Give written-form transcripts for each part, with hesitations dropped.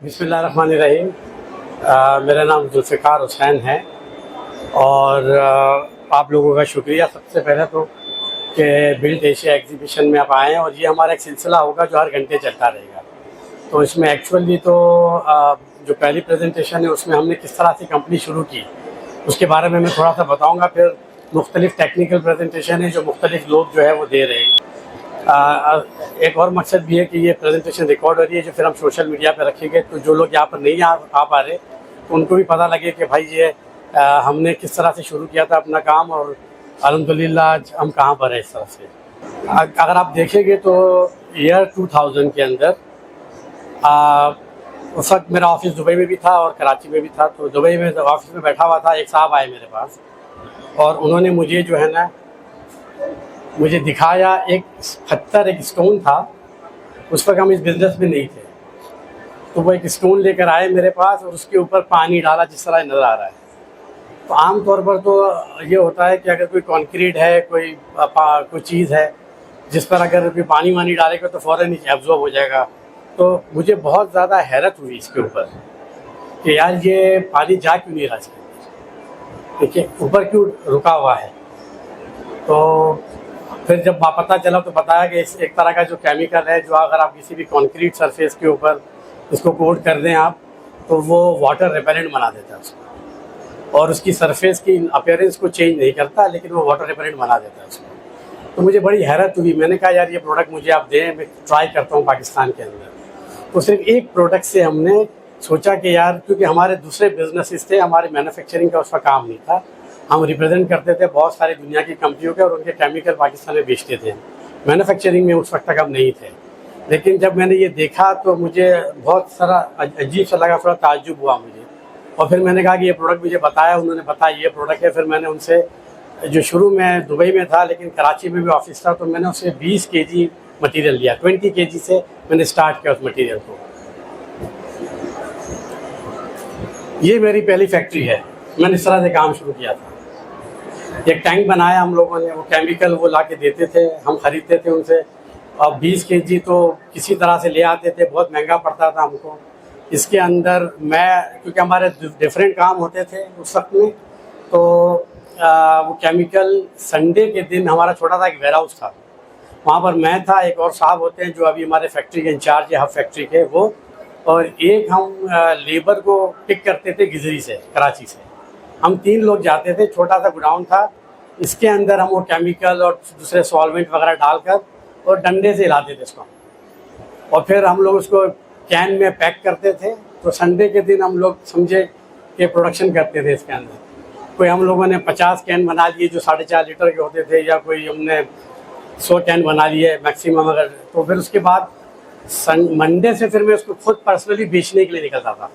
बिस्मिल्लाहिर्रहमानिर्रहीम। मेरा नाम जुल्फ़िकार हुसैन है और आप लोगों का शुक्रिया सबसे पहले तो कि बिल्ड एशिया एग्जीबिशन में आप आए हैं और ये हमारा एक सिलसिला होगा जो हर घंटे चलता रहेगा। तो इसमें एक्चुअली तो जो पहली प्रेजेंटेशन है उसमें हमने किस तरह से कंपनी शुरू की उसके बारे में मैं थोड़ा सा बताऊँगा। फिर मुख्तलिफ टेक्निकल प्रेजेंटेशन है जो मुख्तलिफ लोग जो है वो दे रहे हैं। एक और मकसद भी है कि ये प्रेजेंटेशन रिकॉर्ड हो रही है जो फिर हम सोशल मीडिया पे रखेंगे, तो जो लोग यहाँ पर नहीं आ पा रहे तो उनको भी पता लगे कि भाई ये हमने किस तरह से शुरू किया था अपना काम और अल्हम्दुलिल्लाह आज हम कहाँ पर हैं इस तरह से। अगर आप देखेंगे तो ईयर 2000 के अंदर उस वक्त मेरा ऑफिस दुबई में भी था और कराची में भी था। तो दुबई में ऑफिस में बैठा हुआ था, एक साहब आए मेरे पास और उन्होंने मुझे जो है ना मुझे दिखाया एक पत्थर, एक स्टोन था। उस वक्त हम इस बिज़नेस में नहीं थे, तो वो एक स्टोन लेकर आए मेरे पास और उसके ऊपर पानी डाला जिस तरह नज़र आ रहा है। तो आम तौर पर तो ये होता है कि अगर कोई कंक्रीट है, कोई चीज़ है जिस पर अगर कोई पानी वानी डालेगा तो फ़ौरन एब्जॉर्ब हो जाएगा। तो मुझे बहुत ज़्यादा हैरत हुई इसके ऊपर कि यार ये पानी जा क्यों नहीं रहा इसके अंदर, देखिए ऊपर क्यों रुका हुआ है। तो फिर जब पता चला तो बताया कि इस एक तरह का जो केमिकल है जो अगर आप किसी भी कंक्रीट सरफेस के ऊपर इसको कोट कर दें आप तो वो वाटर रिपेलेंट बना देता है उसको और उसकी सरफेस की अपीयरेंस को चेंज नहीं करता, लेकिन वो वाटर रिपेलेंट बना देता है उसको। तो मुझे बड़ी हैरत हुई, मैंने कहा यार ये प्रोडक्ट मुझे आप दें, मैं ट्राई करता हूँ पाकिस्तान के अंदर। तो सिर्फ एक प्रोडक्ट से हमने सोचा कि यार, क्योंकि हमारे दूसरे बिजनेसेस थे, हमारे मैन्युफैक्चरिंग का उसका काम नहीं था, हम रिप्रेजेंट करते थे बहुत सारी दुनिया की कंपनियों के और उनके केमिकल पाकिस्तान में बेचते थे। मैन्युफैक्चरिंग में उस वक्त तक हम नहीं थे। लेकिन जब मैंने ये देखा तो मुझे बहुत सारा अजीब सा लगा, थोड़ा ताज्जुब हुआ मुझे। और फिर मैंने कहा कि ये प्रोडक्ट मुझे बताया, उन्होंने बताया ये प्रोडक्ट है। फिर मैंने उनसे, जो शुरू में दुबई में था लेकिन कराची में भी ऑफिस था, तो मैंने उससे 20 kg मटीरियल लिया। 20 kg से मैंने स्टार्ट किया उस मटीरियल को। ये मेरी पहली फैक्ट्री है, मैंने इस तरह से काम शुरू किया था। एक टैंक बनाया हम लोगों ने, वो केमिकल वो ला के देते थे, हम ख़रीदते थे उनसे। और 20 kg तो किसी तरह से ले आते थे, बहुत महंगा पड़ता था हमको। इसके अंदर क्योंकि हमारे डिफरेंट काम होते थे उस वक्त में, तो वो केमिकल संडे के दिन हमारा छोटा सा एक वेयर हाउस था, वहाँ पर मैं था, एक और साहब होते हैं जो अभी हमारे फैक्ट्री के इंचार्ज है, हब फैक्ट्री के, वो और एक हम लेबर को पिक करते थे गिजरी से, कराची से। हम 3 लोग जाते थे, छोटा सा गोडाउन था, इसके अंदर हम वो केमिकल और दूसरे सॉल्वेंट वगैरह डालकर और डंडे से हिलाते थे इसको, और फिर हम लोग उसको कैन में पैक करते थे। तो संडे के दिन हम लोग समझे कि प्रोडक्शन करते थे इसके अंदर। कोई हम लोगों ने 50 कैन बना लिए जो 4.5 लीटर के होते थे, या कोई हमने 100 कैन बना लिए मैक्सिमम अगर। तो फिर उसके बाद मंडे से फिर मैं उसको खुद पर्सनली बेचने के लिए निकलता था।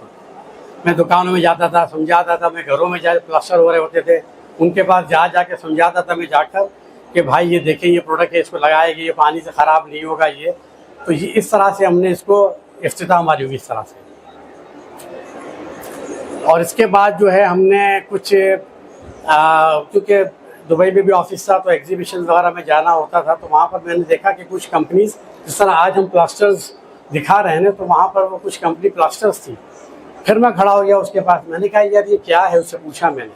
मैं दुकानों में जाता था, समझाता था, मैं घरों में जाके प्लास्टर हो रहे होते थे उनके पास जा के समझाता था मैं जाकर कि भाई ये देखें ये प्रोडक्ट है, इसको लगाएगी, ये पानी से ख़राब नहीं होगा ये। तो ये इस तरह से हमने इसको इफ्तिताह हमारी हुई इस तरह से। और इसके बाद जो है हमने कुछ क्योंकि दुबई में भी ऑफिस था तो एग्जीबिशन वगैरह में जाना होता था, तो वहाँ पर मैंने देखा कि कुछ कंपनीज, जिस तरह आज हम प्लास्टर्स दिखा रहे हैं, तो वहाँ पर वो कुछ कंपनी प्लास्टर्स थी। फिर मैं खड़ा हो गया उसके पास, मैंने कहा यार ये क्या है, उससे पूछा मैंने।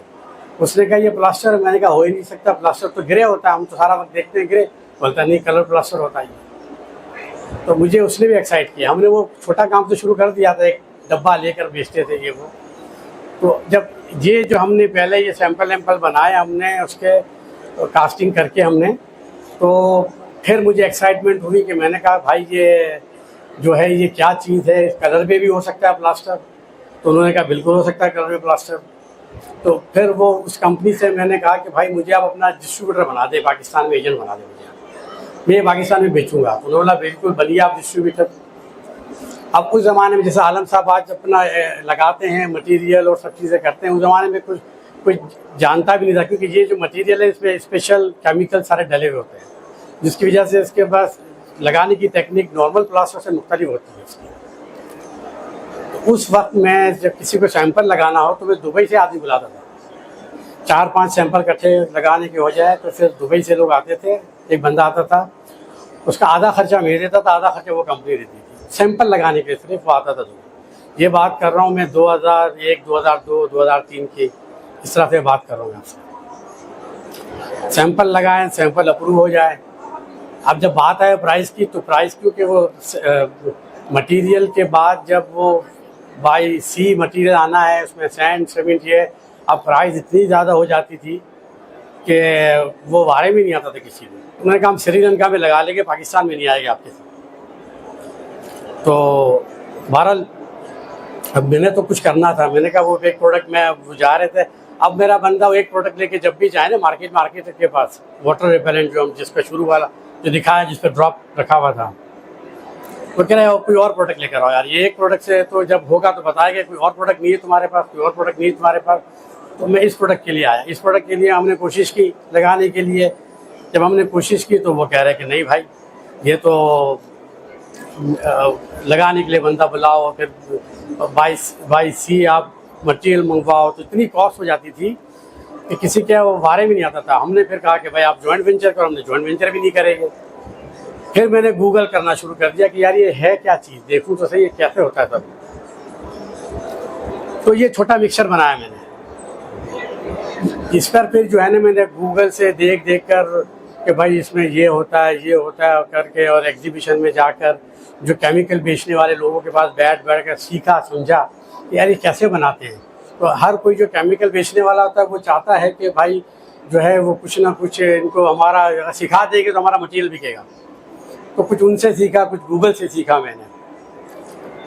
उसने कहा ये प्लास्टर। मैंने कहा हो ही नहीं सकता, प्लास्टर तो ग्रे होता है, हम तो सारा वक्त देखते हैं ग्रे। बोलता नहीं, कलर प्लास्टर होता है। तो मुझे उसने भी एक्साइट किया। हमने वो छोटा काम तो शुरू कर दिया था, एक डब्बा लेकर बेचते थे ये वो। तो जब ये जो हमने पहले ये सैंपल बनाए हमने, उसके कास्टिंग करके हमने, तो फिर मुझे एक्साइटमेंट हुई कि मैंने कहा भाई ये जो है ये क्या चीज़ है, कलर में भी हो सकता है प्लास्टर। तो उन्होंने कहा बिल्कुल हो सकता है कलर में प्लास्टर। तो फिर वो उस कंपनी से मैंने कहा कि भाई मुझे आप अपना डिस्ट्रीब्यूटर बना दे, पाकिस्तान में एजेंट बना दे मुझे, मैं पाकिस्तान में बेचूंगा। तो उन्होंने बिल्कुल बनिए आप डिस्ट्रीब्यूटर। अब उस ज़माने में जैसे आलम साहब आज अपना लगाते हैं मटेरियल और सब चीज़ें करते हैं, उस ज़माने में कोई जानता भी नहीं था, क्योंकि ये जो मटेरियल है इसमें स्पेशल केमिकल सारे डले हुए होते हैं, जिसकी वजह से इसके पास लगाने की टेक्निक नॉर्मल प्लास्टर से मुख्तलिफ होती है इसकी। उस वक्त मैं जब किसी को सैंपल लगाना हो तो मैं दुबई से आदमी बुलाता था, 4-5 सैंपल इकट्ठे लगाने की हो जाए तो फिर दुबई से लोग आते थे, एक बंदा आता था, उसका आधा खर्चा मैं देता था, आधा खर्चा वो कंपनी देती थी। सैंपल लगाने के सिर्फ वो आता था दुबई। ये बात कर रहा हूँ मैं 2001, 2002, 2003 की, इस तरह से बात कर रहा हूँ आपसे। सैंपल लगाएं, सैंपल अप्रूव हो जाए। अब जब बात आए प्राइस की, तो प्राइस क्योंकि वो मटेरियल के बाद जब वो बाई सी मटेरियल आना है, उसमें सैंड सीमेंट ये, अब प्राइस इतनी ज़्यादा हो जाती थी कि वो वारे में नहीं आता था किसी को। उन्होंने कहा हम श्रीलंका में लगा लेंगे, पाकिस्तान में नहीं आएगा आपके साथ। तो बहरहाल अब मैंने तो कुछ करना था, मैंने कहा वो एक प्रोडक्ट में वो जा रहे थे। अब मेरा बंदा वो एक प्रोडक्ट लेके जब भी जाए ना मार्केट के पास, वाटर रिपेलेंट जो हम जिस पर शुरू वाला जो दिखाया, जिस पर ड्रॉप रखा हुआ था, वो कह रहे हो कोई और प्रोडक्ट लेकर आओ यार, ये एक प्रोडक्ट से तो जब होगा तो बताएगा, कोई और प्रोडक्ट नहीं है तुम्हारे पास, कोई और प्रोडक्ट नहीं है तुम्हारे पास। तो मैं इस प्रोडक्ट के लिए आया। इस प्रोडक्ट के लिए हमने कोशिश की लगाने के लिए। जब हमने कोशिश की तो वो कह रहे कि नहीं भाई, ये तो लगाने के लिए बंदा बुलाओ, फिर बाई सी आप मटेरियल मंगवाओ, तो इतनी कॉस्ट हो जाती थी कि किसी के वो बारे में नहीं आता था। हमने फिर कहा कि भाई आप जॉइंट वेंचर करो। हमने जॉइंट वेंचर भी नहीं करेंगे। फिर मैंने गूगल करना शुरू कर दिया कि यार ये है क्या चीज़, देखूं तो सही ये कैसे होता है सब। तो ये छोटा मिक्सर बनाया मैंने। इस पर फिर जो है ना, मैंने गूगल से देख कर कि भाई इसमें ये होता है करके, और एग्जीबिशन में जाकर जो केमिकल बेचने वाले लोगों के पास बैठ कर सीखा, समझा कि यार ये कैसे बनाते हैं। तो हर कोई जो केमिकल बेचने वाला होता है वो चाहता है कि भाई जो है वो कुछ ना कुछ इनको हमारा सिखा देंगे तो हमारा मटेरियल बिकेगा। तो कुछ उनसे सीखा, कुछ गूगल से सीखा मैंने।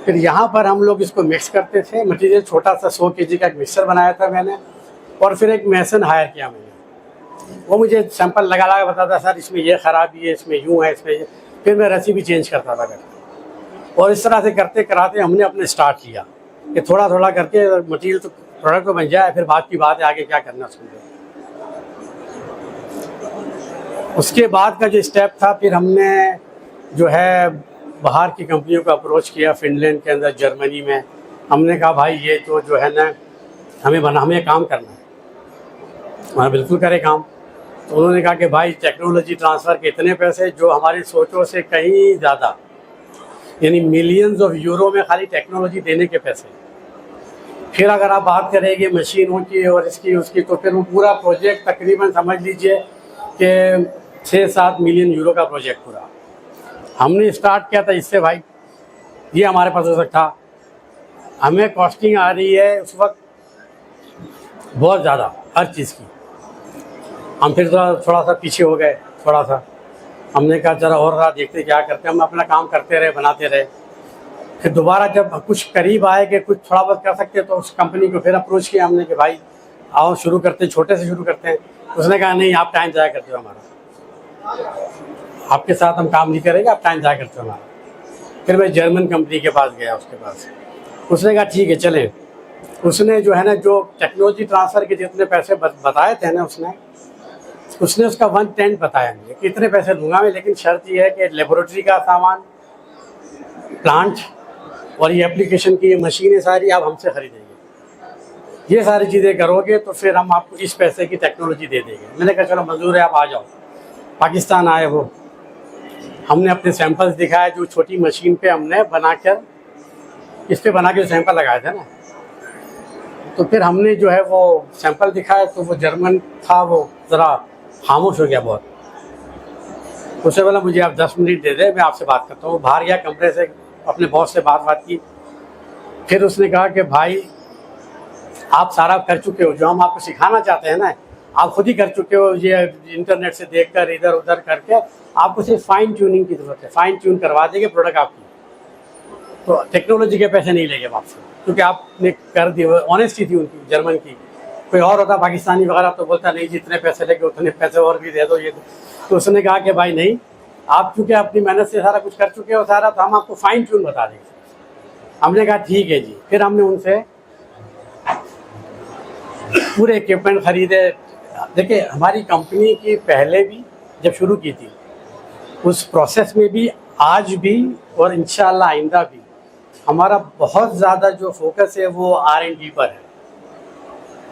फिर यहाँ पर हम लोग इसको मिक्स करते थे। मटेरियल छोटा सा 100 kg का एक मिक्सर बनाया था मैंने, और फिर एक मेसन हायर किया मैंने। वो मुझे सैंपल लगा बताता, सर इसमें ये ख़राबी है, इसमें यूँ है, इसमें ये। फिर मैं रेसिपी चेंज करता था करके। और इस तरह से करते कराते हमने अपने स्टार्ट किया कि थोड़ा थोड़ा करके मटेरियल तो प्रोडक्ट तो बन जाए, फिर बात की बात है आगे क्या करना उसको। उसके बाद का जो स्टेप था, फिर हमने जो है बाहर की कंपनियों को अप्रोच किया, फिनलैंड के अंदर, जर्मनी में। हमने कहा भाई ये तो जो है ना हमें काम करना है। हमारा बिल्कुल करे काम। तो उन्होंने कहा कि भाई टेक्नोलॉजी ट्रांसफ़र के इतने पैसे जो हमारी सोचों से कहीं ज़्यादा, यानी मिलियंस ऑफ यूरो में खाली टेक्नोलॉजी देने के पैसे। फिर अगर आप बात करेंगे मशीनों की और इसकी उसकी, तो फिर वो पूरा प्रोजेक्ट तकरीबन समझ लीजिए कि 6-7 मिलियन यूरो का प्रोजेक्ट पूरा हमने स्टार्ट किया था इससे। भाई ये हमारे पास हो सकता, हमें कॉस्टिंग आ रही है उस वक्त बहुत ज़्यादा हर चीज़ की। हम फिर थोड़ा सा पीछे हो गए, थोड़ा सा हमने कहा जरा और रहा देखते क्या करते हैं। हम अपना काम करते रहे, बनाते रहे। फिर दोबारा जब कुछ करीब आए कि कुछ थोड़ा बहुत कर सकते, तो उस कंपनी को फिर अप्रोच किया हमने कि भाई आओ शुरू करते हैं, छोटे से शुरू करते हैं। उसने कहा नहीं, आप टाइम ज़ाया करते हो हमारा, आपके साथ हम काम नहीं करेंगे, आप टाइम ज़ाया करते हो हमारा। फिर मैं जर्मन कंपनी के पास गया, उसके पास। उसने कहा ठीक है चलें। उसने जो है ना, जो टेक्नोलॉजी ट्रांसफ़र के जितने पैसे बताए थे ना, उसने उसका 1/10 बताया मुझे कि इतने पैसे दूंगा मैं, लेकिन शर्त ये है कि लेबोरेटरी का सामान, प्लांट और ये एप्लीकेशन की ये मशीनें सारी आप हमसे ख़रीदेंगे। ये सारी चीज़ें करोगे तो फिर हम आपको इस पैसे की टेक्नोलॉजी दे देंगे। मैंने कहा चलो मंजूर है, आप आ जाओ। पाकिस्तान आए वो, हमने अपने सैंपल्स दिखाए जो छोटी मशीन पे हमने बनाकर, इस पर बना के सैंपल लगाए थे ना। तो फिर हमने जो है वो सैंपल दिखाए, तो वो जर्मन था, वो ज़रा खामोश हो गया बहुत। उससे बोला मुझे आप 10 मिनट दे दे, मैं आपसे बात करता हूँ। बाहर गया कमरे से, अपने बॉस से बात की। फिर उसने कहा कि भाई आप सारा कर चुके हो, जो हम आपको सिखाना चाहते हैं ना आप खुद ही कर चुके हो। ये इंटरनेट से देखकर इधर उधर करके आपको सिर्फ फाइन ट्यूनिंग की ज़रूरत है, फाइन ट्यून करवा देंगे प्रोडक्ट आपकी। तो टेक्नोलॉजी के पैसे नहीं लेंगे आपसे, क्योंकि आपने कर दिया। ऑनेस्टी थी उनकी, जर्मन की। कोई और होता पाकिस्तानी वगैरह तो बोलता नहीं जितने पैसे लेके उतने पैसे और भी दे दो ये। तो उसने कहा कि भाई नहीं, आप चूँकि अपनी मेहनत से सारा कुछ कर चुके हो सारा, तो हम आपको फाइन ट्यून बता देंगे। हमने कहा ठीक है जी। फिर हमने उनसे पूरे इक्विपमेंट ख़रीदे। देखिए हमारी कंपनी की पहले भी जब शुरू की थी, उस प्रोसेस में भी, आज भी और इंशाल्लाह आइंदा भी हमारा बहुत ज़्यादा जो फोकस है वो R&D पर है।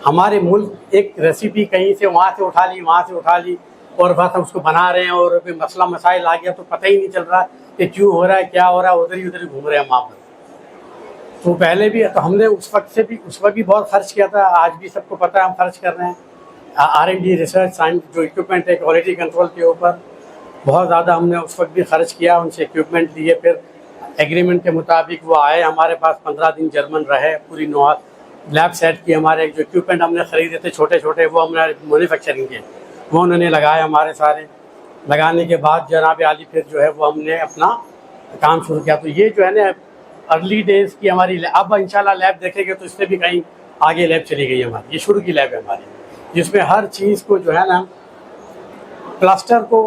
हमारे मुल्क एक रेसिपी कहीं से वहाँ से उठा ली, वहाँ से उठा ली, और बस हम उसको बना रहे हैं, और फिर मसला मसाइल आ गया तो पता ही नहीं चल रहा कि क्यों हो रहा है, क्या हो रहा है, उधर ही घूम रहे हैं वहाँ पर। तो पहले भी तो हमने उस वक्त भी बहुत खर्च किया था, आज भी सबको पता है हम खर्च कर रहे हैं। R&D रिसर्च साइंस जो इक्विपमेंट है क्वालिटी कंट्रोल के ऊपर बहुत ज़्यादा हमने उस वक्त भी खर्च किया, उनसे इक्विपमेंट लिए, फिर एग्रीमेंट के मुताबिक वो आए हमारे पास, 15 दिन जर्मन रहे, पूरी लैब सेट की, हमारे जो इक्विपमेंट हमने ख़रीदे थे छोटे छोटे वो हमने मैन्युफैक्चरिंग के वो उन्होंने लगाए हमारे सारे। लगाने के बाद जनाब आली फिर जो है वो हमने अपना काम शुरू किया। तो ये जो है ना अर्ली डेज़ की हमारी, अब इंशाल्लाह लैब देखेंगे तो इससे भी कहीं आगे लैब चली गई हमारी। ये शुरू की लैब है हमारी, जिसमें हर चीज़ को जो है ना, प्लास्टर को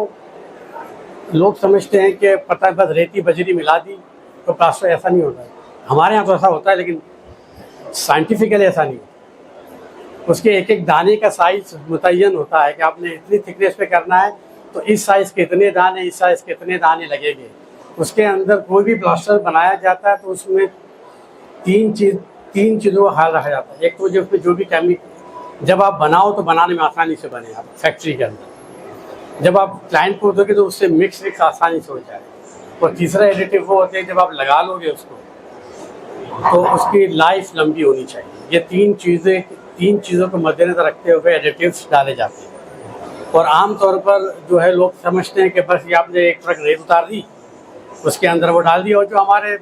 लोग समझते हैं कि पता है बस रेती बजरी मिला दी तो प्लास्टर, ऐसा नहीं होता है। हमारे यहाँ तो ऐसा होता है लेकिन साइंटिफिकली ऐसा नहीं होता। उसके एक एक दाने का साइज़ मुतय्यन होता है कि आपने इतनी थिकनेस पे करना है तो इस साइज़ के इतने दाने, इस साइज़ के इतने दाने लगेंगे। उसके अंदर कोई भी प्लास्टर बनाया जाता है तो उसमें तीन चीज़ों का ख्याल रखा जाता है। एक तो जो भी केमिकल जब आप बनाओ तो बनाने में आसानी से बने, आप फैक्ट्री के अंदर जब आप क्लाइंट को दोगे तो उससे मिक्स आसानी से हो जाए। और तीसरा एडिटिव वो होते हैं जब आप लगा लोगे उसको तो उसकी लाइफ लंबी होनी चाहिए। ये तीन चीज़ों को मद्देनजर रखते हुए एडिटिव्स डाले जाते हैं। और आम तौर पर जो है लोग समझते हैं कि बस ये आपने एक ट्रक रेत उतार दी, उसके अंदर वो डाल दिया। और जो हमारे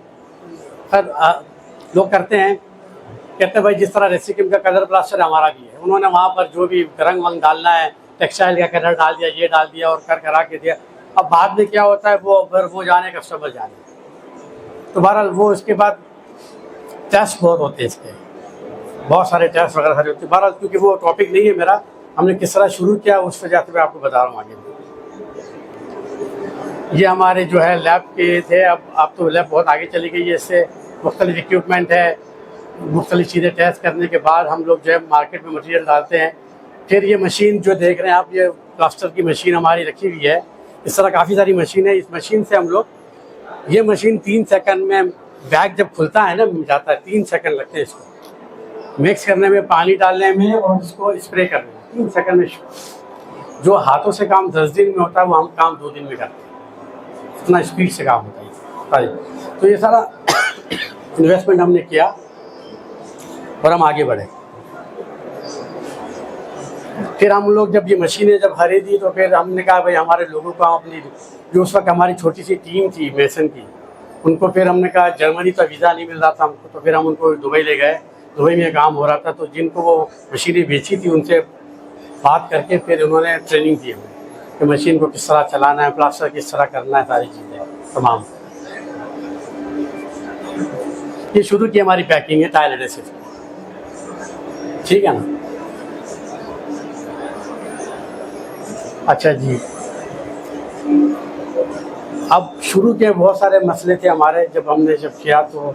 लोग करते हैं, कहते हैं भाई जिस तरह रेसिकिम का कलर प्लास्टर हमारा भी है, उन्होंने वहाँ पर जो भी रंग वंग डालना है, टेक्सटाइल का कलर डाल दिया, ये डाल दिया और करा के दिया। अब बाद में क्या होता है वो जाने कस्टमर जाने। तो बहरहाल वो इसके बाद टेस्ट बहुत होते हैं, इसके बहुत सारे टेस्ट वगैरह सारे होते हैं। बहरहाल क्योंकि वो टॉपिक नहीं है मेरा, हमने किस तरह शुरू किया उस वजह से मैं आपको बता रहा हूँ आगे। ये हमारे जो है लैब के थे, अब तो लैब बहुत आगे चली गई है। इससे मुख्तलिफ इक्विपमेंट है, मुख्तलिफ चीज़ें टेस्ट करने के बाद हम लोग जो है मार्केट में मटेरियल डालते हैं। फिर ये मशीन जो देख रहे हैं आप, ये प्लास्टर की मशीन हमारी रखी हुई है। इस तरह काफ़ी सारी मशीन है। इस मशीन से हम लोग, ये मशीन 3 सेकंड में बैग जब खुलता है ना, जाता है, 3 सेकंड लगते हैं इसको मिक्स करने में, पानी डालने में और इसको स्प्रे करने में। 3 सेकंड में जो हाथों से काम 10 दिन में होता है वो हम काम 2 दिन में करते हैं। इतना स्पीड से काम होता है। तो ये सारा इन्वेस्टमेंट हमने किया और हम आगे बढ़े। फिर हम लोग जब ये मशीनें जब खरीदी तो फिर हमने कहा भाई हमारे लोगों को अपनी, जो उस वक्त हमारी छोटी सी टीम थी मेसन की, उनको फिर हमने कहा, जर्मनी तो वीज़ा नहीं मिल रहा था हमको, तो फिर हम उनको दुबई ले गए। दुबई में काम हो रहा था, तो जिनको वो मशीनें बेची थी उनसे बात करके फिर उन्होंने ट्रेनिंग दी हमें कि मशीन को किस तरह चलाना है, प्लास्टर किस तरह करना है, सारी चीज़ें तमाम। ये शुरू की हमारी पैकिंग है टाइल एडेसिव, ठीक है ना। अच्छा जी, अब शुरू के बहुत सारे मसले थे हमारे। जब हमने किया तो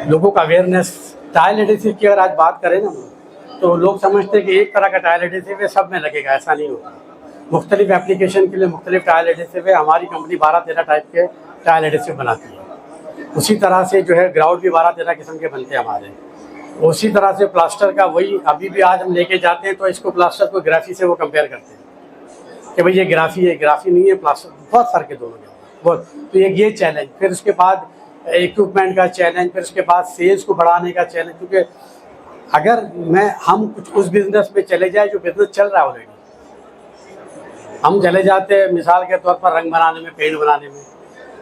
लोगों का अवेयरनेस, टाइल एडेसिव की अगर आज बात करें ना तो लोग समझते हैं कि एक तरह का टाइल एडेसिव है, सब में लगेगा, ऐसा नहीं होता। मुख्तलिफ एप्लीकेशन के लिए मुख्तलिफ टाइल एडेसिव है। हमारी कंपनी 12-13 टाइप के टाइल एडेसिव बनाती है। उसी तरह से जो है ग्राउंड भी 12-13 किस्म के बनते हैं हमारे। उसी तरह से प्लास्टर का वही अभी भी आज हम लेके जाते हैं तो इसको प्लास्टर को ग्राफी से वो कंपेयर करते हैं कि भाई ये ग्राफी है, ग्राफी नहीं है, प्लास्टर। बहुत फ़र्क है दोनों के बहुत। तो ये चैलेंज, फिर उसके बाद इक्विपमेंट का चैलेंज, फिर उसके बाद सेल्स को बढ़ाने का चैलेंज। क्योंकि अगर हम कुछ उस बिज़नेस में चले जाए जो बिज़नेस चल रहा है ऑलरेडी, हम चले जाते हैं मिसाल के तौर पर रंग बनाने में, पेंट बनाने में,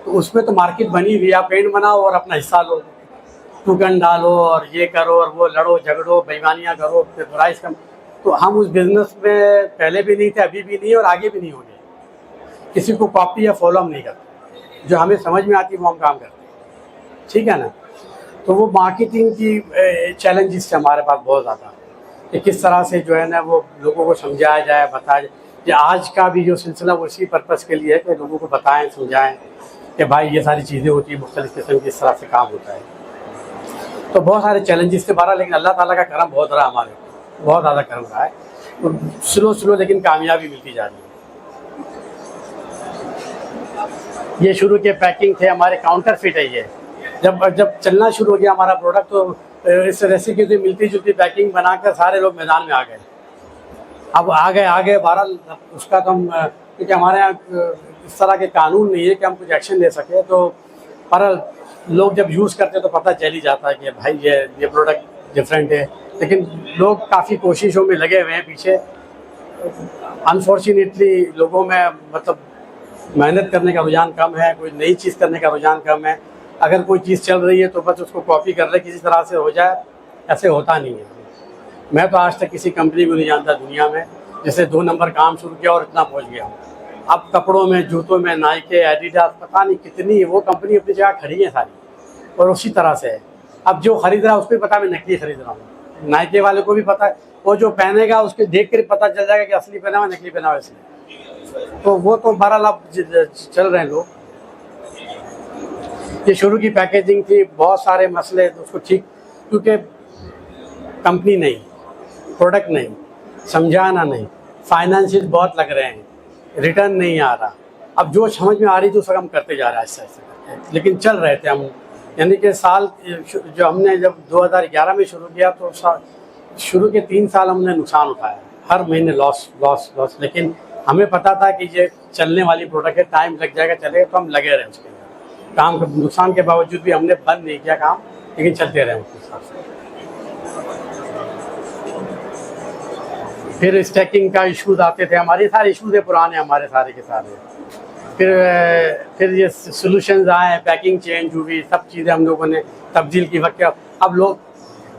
तो उसमें तो मार्केट बनी हुई है। आप पेंट बनाओ और अपना हिस्सा लो, टोकन डालो और ये करो और वो लड़ो झगड़ो बेईमानियाँ करो, फिर प्राइस कम। तो हम उस बिज़नेस में पहले भी नहीं थे, अभी भी नहीं और आगे भी नहीं होंगे। किसी को कॉपी या फॉलो हम नहीं करते, जो हमें समझ में आती है वो हम काम करते हैं, ठीक है ना। तो वो मार्केटिंग की चैलेंजेस थे हमारे पास बहुत ज़्यादा, कि किस तरह से जो है ना वो लोगों को समझाया जाए, बताया जाए। कि आज का भी जो सिलसिला वो इसी पर्पज़ के लिए है कि लोगों को बताएं, समझाएं कि भाई ये सारी चीज़ें होती हैं, मुख्तलिफ़ किस्म की इस तरह से काम होता है। तो बहुत सारे चैलेंजेस थे बारह, लेकिन अल्लाह ताला का करम बहुत रहा हमारे ऊपर, बहुत ज़्यादा करम रहा है। और स्लो लेकिन कामयाबी मिलती जा रही है। ये शुरू के पैकिंग थे हमारे, काउंटर फिट है ये। जब चलना शुरू हो गया हमारा प्रोडक्ट तो इस रेसिपी से मिलती जुलती पैकिंग बनाकर सारे लोग मैदान में आ गए। अब आगे बहरहाल उसका तो हम, क्योंकि हमारे यहाँ इस तरह के कानून नहीं है कि हम कुछ एक्शन ले सकें, तो बहरहाल लोग जब यूज़ करते हैं तो पता चल ही जाता है कि भाई ये प्रोडक्ट डिफरेंट है, लेकिन लोग काफ़ी कोशिशों में लगे हुए हैं पीछे। अनफॉर्चुनेटली लोगों में मतलब मेहनत करने का रुझान कम है, कोई नई चीज़ करने का रुझान कम है। अगर कोई चीज़ चल रही है तो बस उसको कॉपी कर रहे, किसी तरह से हो जाए, ऐसे होता नहीं है। मैं तो आज तक किसी कंपनी को नहीं जानता दुनिया में जिससे 2 नंबर काम शुरू किया और इतना पहुंच गया। अब कपड़ों में, जूतों में नाइके, एडिडास, पता नहीं कितनी वो कंपनी अपनी जगह खड़ी है सारी, और उसी तरह से है। अब जो खरीद रहा है उसको भी पता मैं नकली खरीद रहा हूँ, नाइके वाले को भी पता है, वो जो पहनेगा उसके देख कर पता चल जाएगा कि असली पहना हुआ नकली पहना हुआ इसलिए। तो वो तो बहरहाल अब चल रहे हैं लोग। ये शुरू की पैकेजिंग थी, बहुत सारे मसले उसको ठीक, क्योंकि कंपनी नहीं, प्रोडक्ट नहीं, समझाना नहीं, फाइनेंशियल बहुत लग रहे हैं, रिटर्न नहीं आ रहा। अब जो समझ में आ रही तो सब हम करते जा रहे हैं ऐसा ऐसा करके, लेकिन चल रहे थे हम। यानी कि साल जो हमने जब 2011 में शुरू किया तो शुरू के 3 साल हमने नुकसान उठाया, हर महीने लॉस लॉस लॉस, लेकिन हमें पता था कि ये चलने वाली प्रोडक्ट है, टाइम लग जाएगा, चलेगा, तो हम लगे रहे उसके अंदर काम। नुकसान के बावजूद भी हमने बंद नहीं किया काम, लेकिन चलते रहे उसके हिसाब से। फिर स्टैकिंग का इश्यूज आते थे, हमारे सारे इश्यूज है पुराने हमारे सारे के सारे। फिर ये सॉल्यूशंस आए, पैकिंग चेंज हुई, सब चीज़ें हम लोगों ने तब्दील की वक्त। अब लोग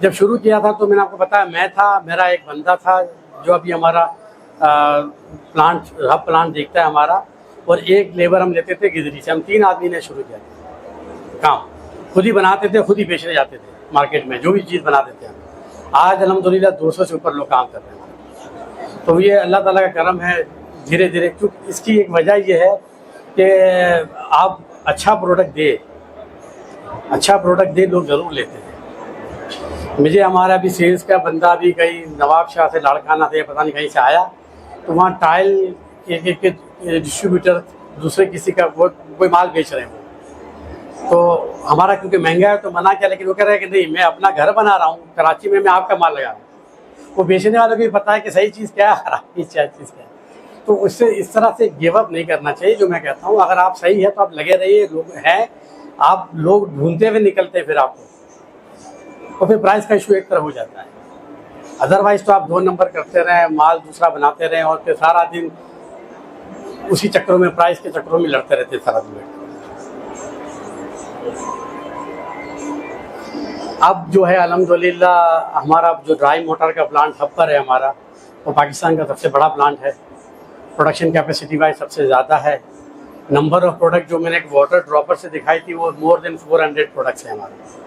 जब शुरू किया था तो मैंने आपको बताया, मैं था, मेरा एक बंदा था जो अभी हमारा हब प्लांट देखता है हमारा, और एक लेबर हम लेते थे गिदरी से। हम 3 आदमी ने शुरू किया काम, खुद ही बनाते थे, खुद ही बेचने जाते थे मार्केट में, जो भी चीज़ बनाते थे हम। आज अल्हम्दुलिल्लाह 200 से ऊपर लोग काम कर रहे हैं। तो ये अल्लाह ताला का करम है, धीरे धीरे। क्योंकि इसकी एक वजह ये है कि आप अच्छा प्रोडक्ट दे, लोग ज़रूर लेते हैं। मुझे हमारा भी सेल्स का बंदा भी कहीं नवाब शाह से, लाड़काना से, पता नहीं कहीं से आया, तो वहाँ टाइल के डिस्ट्रीब्यूटर दूसरे किसी का वो कोई माल बेच रहे हैं, तो हमारा क्योंकि महंगा है तो मना किया, लेकिन वो कह रहे हैं कि नहीं, मैं अपना घर बना रहा हूँ कराची में, मैं आपका माल लगा रहा हूँ। वो बेचने वालों को भी पता है कि सही चीज़ क्या है, खराब चीज़ क्या है। तो उससे इस तरह से गिव अप नहीं करना चाहिए। जो मैं कहता हूँ, अगर आप सही है तो आप लगे रहिए, लोग हैं, आप लोग ढूंढते हुए निकलते फिर आपको, तो फिर प्राइस का इशू एक तरह हो जाता है। अदरवाइज तो आप 2 नंबर करते रहें, माल दूसरा बनाते रहें, और फिर सारा दिन उसी चक्करों में, प्राइस के चक्करों में लड़ते रहते सारा दिन। अब जो है अल्हम्दुलिल्लाह हमारा जो ड्राई मोटर का प्लांट हब पर है हमारा, वो पाकिस्तान का सबसे बड़ा प्लांट है, प्रोडक्शन कैपेसिटी वाइज सबसे ज़्यादा है। नंबर ऑफ प्रोडक्ट जो मैंने एक वाटर ड्रॉपर से दिखाई थी, वो मोर देन 400 प्रोडक्ट्स हैं हमारे।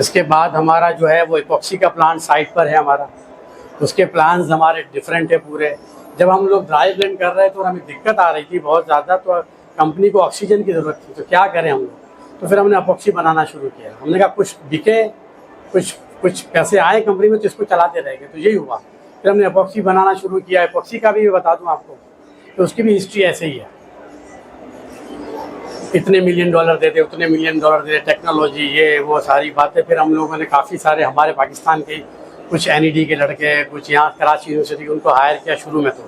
इसके बाद हमारा जो है वो इपॉक्सी का प्लांट साइट पर है हमारा, उसके प्लान्स हमारे डिफरेंट है पूरे। जब हम लोग ड्राई ब्लेंड कर रहे थे और हमें दिक्कत आ रही थी बहुत ज़्यादा, तो कंपनी को ऑक्सीजन की ज़रूरत थी, तो क्या करें हम लोग, तो फिर हमने अपॉक्सी बनाना शुरू किया। हमने कहा कुछ बिके, कुछ पैसे आए कंपनी में, तो इसको चलाते रहेंगे, तो यही हुआ। फिर हमने अपॉक्सी बनाना शुरू किया। अपॉक्सी का भी बता दूं आपको, तो उसकी भी हिस्ट्री ऐसे ही है, इतने $1 मिलियन देते, उतने $1 मिलियन देते, टेक्नोलॉजी, ये वो सारी बातें। फिर हम लोगों ने काफ़ी सारे हमारे पाकिस्तान के कुछ NED के लड़के, कुछ यहाँ कराची यूनिवर्सिटी, उनको हायर किया शुरू में। तो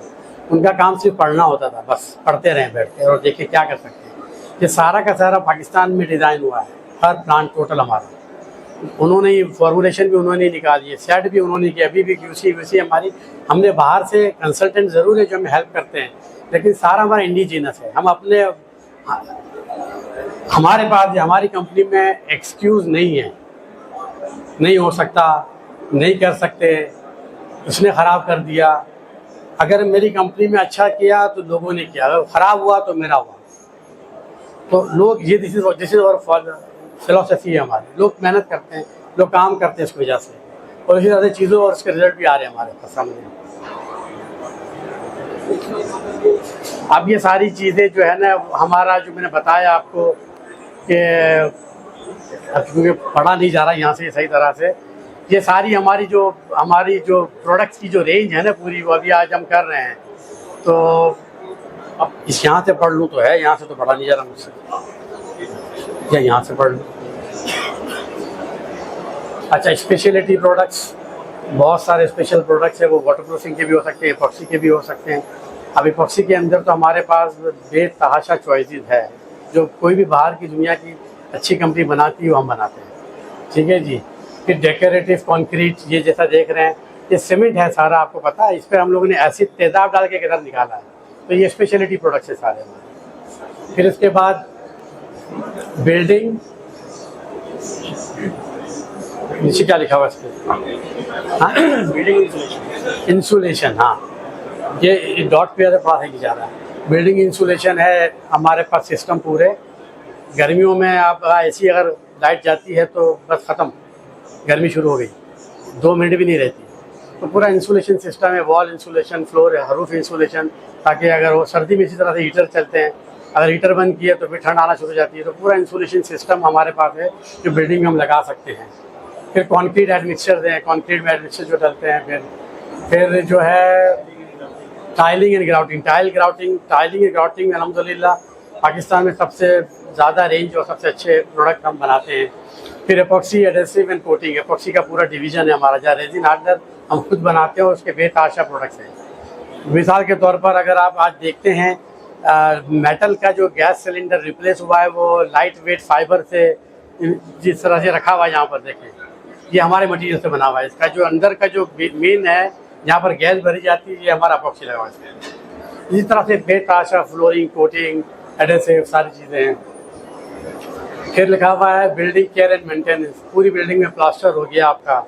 उनका काम सिर्फ पढ़ना होता था, बस पढ़ते रहें बैठ के और देखिए क्या कर सकते हैं। ये सारा का सारा पाकिस्तान में डिज़ाइन हुआ है, हर प्लांट टोटल हमारा। उन्होंने ही फॉर्मुलेशन भी उन्होंने निकाली है, सेट भी उन्होंने किया, अभी भी QC हमारी। हमने बाहर से कंसल्टेंट ज़रूर है जो हमें हेल्प करते हैं, लेकिन सारा हमारा इंडिजीनस है। हम अपने, हमारे पास हमारी कंपनी में एक्सक्यूज़ नहीं है, नहीं हो सकता, नहीं कर सकते, उसने ख़राब कर दिया। अगर मेरी कंपनी में अच्छा किया तो लोगों ने किया, अगर ख़राब हुआ तो मेरा हुआ। तो लोग ये दिस इज़ आवर फिलॉसफी है हमारी। लोग मेहनत करते हैं, लोग काम करते हैं इस वजह से, और इसी तरह से चीज़ों और उसके रिजल्ट भी आ रहे हैं हमारे पास सामने। अब ये सारी चीज़ें जो है ना, हमारा जो मैंने बताया आपको कि अब क्योंकि पढ़ा नहीं जा रहा यहाँ से सही तरह से, ये सारी हमारी जो प्रोडक्ट्स की जो रेंज है ना पूरी, वो अभी आज हम कर रहे हैं। तो अब इस यहाँ से पढ़ लूँ तो है, यहाँ से तो पढ़ा नहीं जा रहा मुझसे, या यहाँ से पढ़ लूँ। अच्छा, स्पेशलिटी प्रोडक्ट्स, बहुत सारे स्पेशल प्रोडक्ट्स हैं, वो वाटर प्रूफिंग के भी हो सकते हैं, इपॉक्सी के भी हो सकते हैं। अब इपॉक्सी के अंदर तो हमारे पास बेतहाशा चॉइसेस है, जो कोई भी बाहर की दुनिया की अच्छी कंपनी बनाती है वो हम बनाते हैं। ठीक है जी। फिर डेकोरेटिव कंक्रीट, ये जैसा देख रहे हैं ये सीमेंट है सारा, आपको पता है। इस पर हम लोगों ने एसिड तेजाब डाल के किधर निकाला है, तो ये स्पेशलिटी प्रोडक्ट्स है सारे हमारे। फिर उसके बाद बिल्डिंग, नीचे क्या लिखा हुआ है इस पर, हाँ बिल्डिंग इंसुलेशन, हाँ ये डॉट पे पास है जा रहा है। बिल्डिंग इंसुलेशन है हमारे पास सिस्टम पूरे। गर्मियों में आप ऐसी अगर लाइट जाती है तो बस ख़त्म, गर्मी शुरू हो गई, 2 मिनट भी नहीं रहती। तो पूरा इंसुलेशन सिस्टम है, wall insulation, floor roof insulation, ताकि अगर वो सर्दी में इसी तरह से हीटर चलते हैं, अगर हीटर बंद किया तो फिर ठंड आना शुरू हो जाती है। तो पूरा इंसुलेशन सिस्टम हमारे पास है जो बिल्डिंग में हम लगा सकते हैं। फिर कंक्रीट एडमिक्सचर हैं, कंक्रीट में एडमिक्सचर जो डलते हैं। फिर जो है tiling and grouting, tiling and grouting में अल्हम्दुलिल्लाह पाकिस्तान में सबसे ज़्यादा रेंज और सबसे अच्छे प्रोडक्ट हम बनाते हैं। फिर epoxy adhesive and coating, epoxy का पूरा डिवीज़न है हमारा, जहाँ रेजिन हार्डनर हम खुद बनाते हैं और उसके बेतहाशा प्रोडक्ट्स हैं। मिसाल के तौर पर अगर आप आज देखते हैं मेटल का जो गैस सिलेंडर रिप्लेस हुआ है वो लाइट वेट फाइबर से जिस तरह से रखा हुआ है, यहाँ पर देखें ये हमारे मटीरियल से बना हुआ है। इसका जो अंदर का जो मेन है जहाँ पर गैस भरी जाती है ये हमारा एपॉक्सी लगा हुआ है। इसी तरह से बेतहाशा फ्लोरिंग, कोटिंग, एडेसिव सारी चीज़ें हैं। फिर लिखा हुआ है बिल्डिंग केयर एंड मेंटेनेंस, पूरी बिल्डिंग में प्लास्टर हो गया आपका,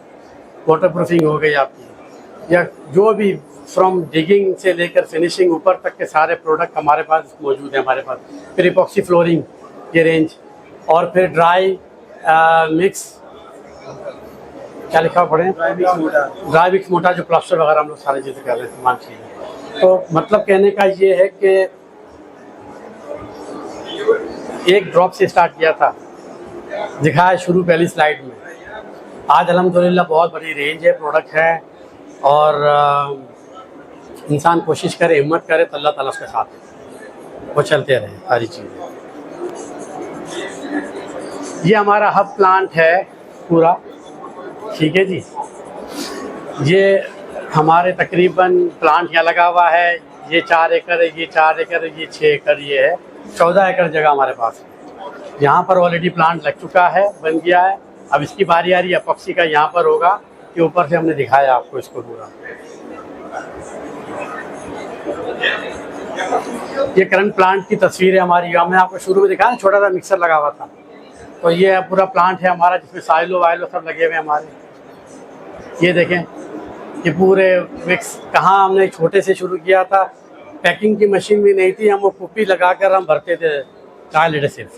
वाटर प्रूफिंग हो गई आपकी, या जो भी फ्रॉम डिगिंग से लेकर फिनिशिंग ऊपर तक के सारे प्रोडक्ट हमारे पास मौजूद है हमारे पास। फिर इपॉक्सी फ्लोरिंग ये रेंज, और फिर ड्राई मिक्स, क्या लिखा पड़े, ड्राई मिक्स मोटा जो प्लास्टर वगैरह हम लोग सारी चीज़ें कर रहे हैं, तमाम चीज़ें। तो मतलब कहने का ये है कि एक ड्रॉप से स्टार्ट किया था, दिखाया शुरू पहली स्लाइड में। आज अल्हम्दुलिल्लाह बहुत बड़ी रेंज है, प्रोडक्ट है, और इंसान कोशिश करे, हिम्मत करे तो अल्लाह ताला उसके साथ है, वो चलते रहे सारी चीज़ें। ये हमारा हब प्लांट है पूरा, ठीक है जी। ये हमारे तकरीबन प्लांट यहाँ लगा हुआ है, ये 4 एकड़ है, ये 4 एकड़, ये 6 एकड़, ये है 14 एकड़ जगह हमारे पास है। यहाँ पर ऑलरेडी प्लांट लग चुका है, बन गया है। अब इसकी बारी आ रही है एपॉक्सी का, यहाँ पर होगा कि ऊपर से हमने दिखाया आपको इसको पूरा। ये करंट प्लांट की तस्वीर है हमारी, हमने आपको शुरू में दिखाया छोटा सा मिक्सर लगा हुआ था। तो ये पूरा प्लांट है हमारा जिसमें साइलो वाइलो सब लगे हुए हैं हमारे। ये देखें ये पूरे मिक्स, कहाँ हमने छोटे से शुरू किया था, पैकिंग की मशीन भी नहीं थी, हम वो कुप्पी लगाकर हम भरते थे टाइल एडेसिव।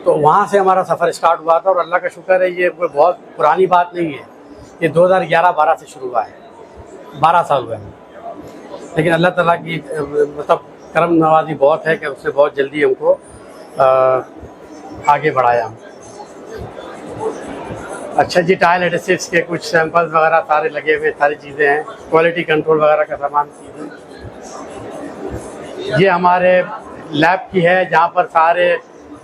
तो वहाँ से हमारा सफ़र स्टार्ट हुआ था, और अल्लाह का शुक्र है ये कोई बहुत पुरानी बात नहीं है, ये 2011-12 से शुरू हुआ है, 12 साल हुए हैं। लेकिन अल्लाह ताला की मतलब करम नवाजी बहुत है कि उसने बहुत जल्दी हमको आगे बढ़ाया। अच्छा जी, टाइल एडेसिव्स के कुछ सैंपल्स वगैरह सारे लगे हुए, सारी चीज़ें हैं, क्वालिटी कंट्रोल वगैरह का सामान चीज़ें। ये हमारे लैब की है जहाँ पर सारे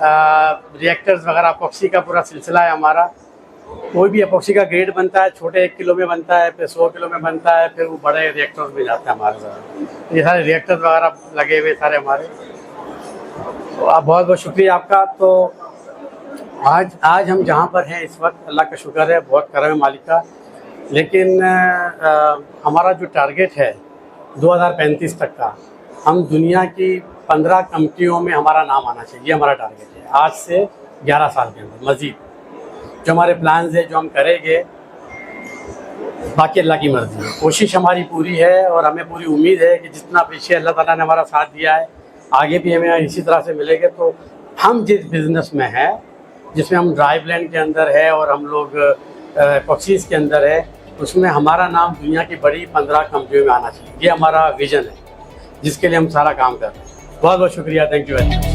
रिएक्टर्स वगैरह, एपॉक्सी का पूरा सिलसिला है हमारा। कोई भी एपॉक्सी का ग्रेड बनता है, छोटे 1 किलो में बनता है, फिर 100 किलो में बनता है, फिर वो बड़े रिएक्टर्स में जाते हैं हमारे साथ। ये सारे रिएक्टर्स वगैरह लगे हुए सारे हमारे। तो आप बहुत बहुत शुक्रिया आपका। तो आज हम जहाँ पर हैं इस वक्त अल्लाह का शुक्र है, बहुत करम है मालिक का। लेकिन हमारा जो टारगेट है 2035 तक का, हम दुनिया की 15 कंपनियों में हमारा नाम आना चाहिए, ये हमारा टारगेट है आज से 11 साल के अंदर। मज़ीद जो हमारे प्लान्स है, जो हम करेंगे, बाकी अल्लाह की मर्ज़ी है। कोशिश हमारी पूरी है और हमें पूरी उम्मीद है कि जितना पीछे अल्लाह ताला ने हमारा साथ दिया है, आगे भी हमें इसी तरह से मिलेंगे। तो हम जिस बिज़नेस में हैं, जिसमें हम ड्राई ब्लेंड के अंदर है और हम लोग एपॉक्सीज़ के अंदर है, उसमें हमारा नाम दुनिया की बड़ी 15 कंपनियों में आना चाहिए। ये हमारा विज़न है जिसके लिए हम सारा काम कर रहे हैं। बहुत बहुत शुक्रिया, थैंक यू वेरी मच।